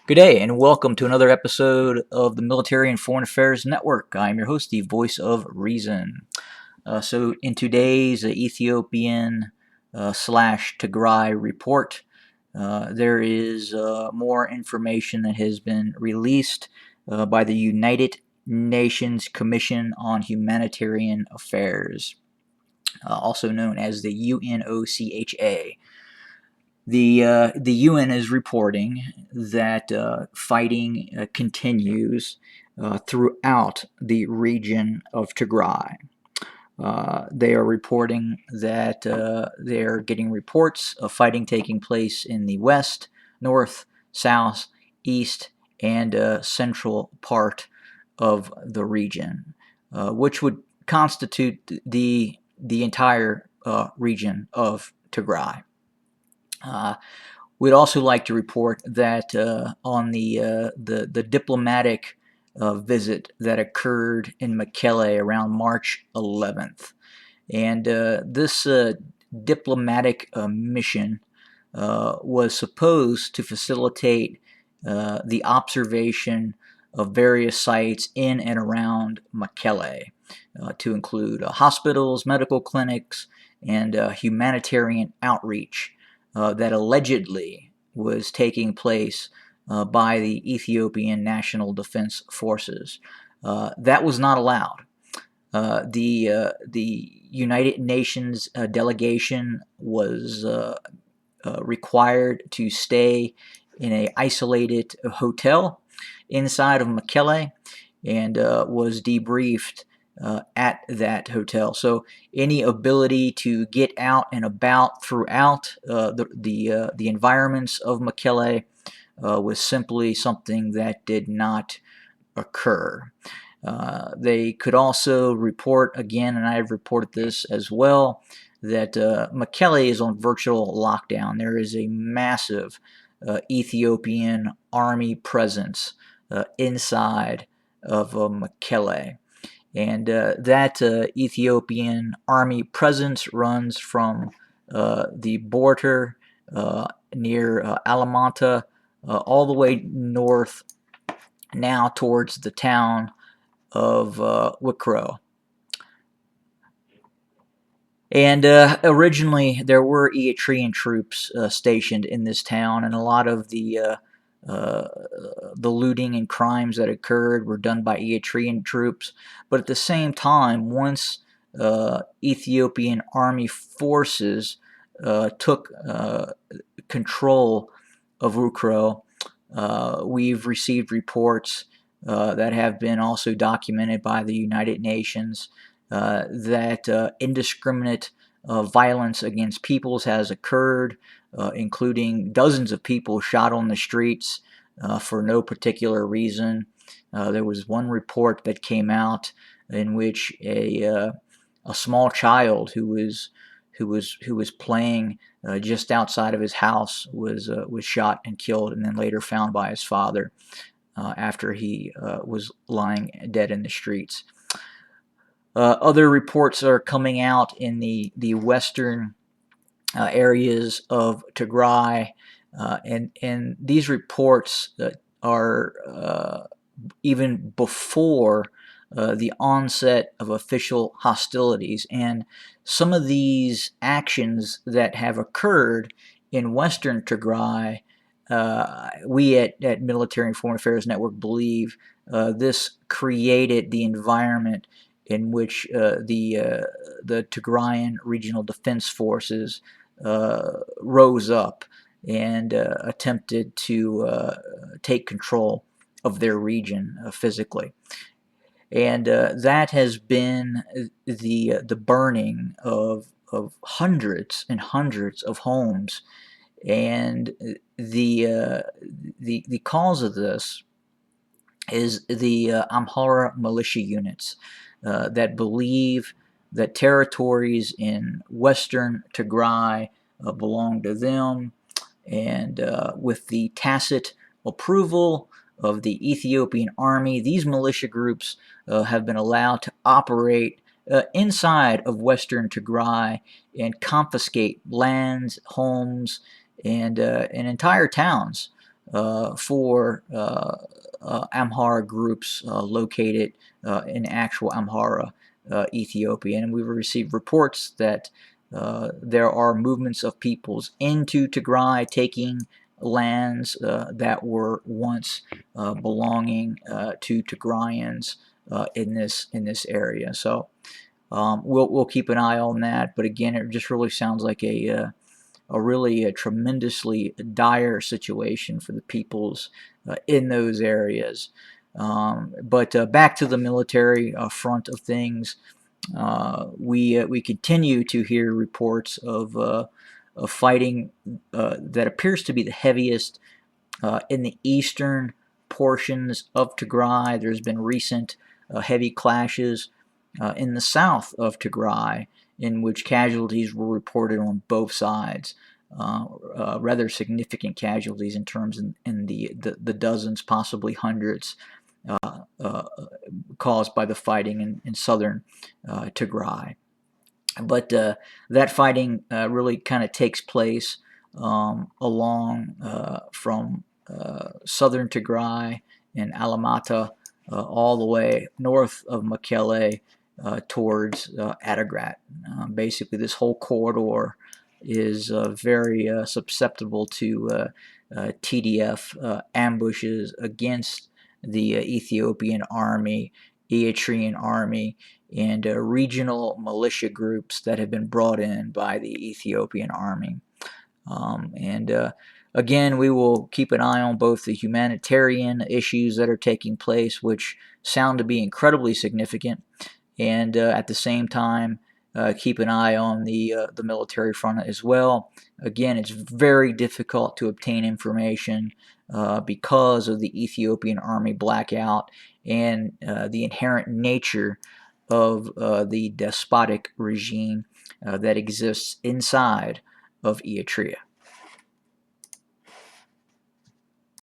Good day, and welcome to another episode of the Military and Foreign Affairs Network. I'm your host, the voice of reason. So, in today's Ethiopian slash Tigray report, there is more information that has been released by the United Nations Commission on Humanitarian Affairs, also known as the UNOCHA. The UN is reporting that fighting continues throughout the region of Tigray. They are reporting that they're getting reports of fighting taking place in the west, north, south, east, and central part of the region, which would constitute the entire region of Tigray. Uh, we'd also like to report that on the diplomatic visit that occurred in Mekelle around March 11th, and this diplomatic mission was supposed to facilitate the observation of various sites in and around Mekelle, to include hospitals, medical clinics, and humanitarian outreach that allegedly was taking place by the Ethiopian National Defense Forces. That was not allowed. The United Nations delegation was required to stay in an isolated hotel inside of Mekelle and was debriefed at that hotel. So any ability to get out and about throughout the environments of Mekelle was simply something that did not occur. They could also report again, and I've reported this as well, that Mekelle is on virtual lockdown. There is a massive Ethiopian army presence inside of Mekelle. And that Ethiopian army presence runs from the border near Alamanta all the way north now towards the town of Wicro. And originally there were Eritrean troops stationed in this town, and a lot of the looting and crimes that occurred were done by Eritrean troops. But at the same time, once Ethiopian army forces took control of Wukro, we've received reports that have been also documented by the United Nations that indiscriminate violence against peoples has occurred, including dozens of people shot on the streets for no particular reason. There was one report that came out in which a small child who was playing just outside of his house was shot and killed, and then later found by his father after he was lying dead in the streets. Other reports are coming out in the western areas of Tigray, and these reports are even before the onset of official hostilities. And some of these actions that have occurred in western Tigray, we at Military and Foreign Affairs Network believe this created the environment in which the Tigrayan Regional Defense Forces rose up and attempted to take control of their region physically. And that has been the burning of hundreds and hundreds of homes. And the cause of this is the Amhara militia units that believe that territories in western Tigray belong to them, and with the tacit approval of the Ethiopian army, these militia groups have been allowed to operate inside of western Tigray and confiscate lands, homes, and entire towns for Amhara groups located in actual Amhara, Ethiopia. And we've received reports that there are movements of peoples into Tigray, taking lands that were once belonging to Tigrayans in this area. So we'll keep an eye on that. But again, it just really sounds like a tremendously dire situation for the peoples in those areas. But back to the military front of things, we continue to hear reports of fighting that appears to be the heaviest in the eastern portions of Tigray. There's been recent heavy clashes in the south of Tigray, in which casualties were reported on both sides. Rather significant casualties in terms in the dozens, possibly hundreds, caused by the fighting in southern Tigray. But that fighting really kind of takes place along from southern Tigray and Alamata all the way north of Mekelle towards Adigrat. Basically, this whole corridor is very susceptible to TDF ambushes against the Ethiopian army, Eritrean army, and regional militia groups that have been brought in by the Ethiopian army. And again, we will keep an eye on both the humanitarian issues that are taking place, which sound to be incredibly significant, and at the same time, keep an eye on the military front as well. Again, it's very difficult to obtain information because of the Ethiopian army blackout and the inherent nature of the despotic regime that exists inside of Eritrea.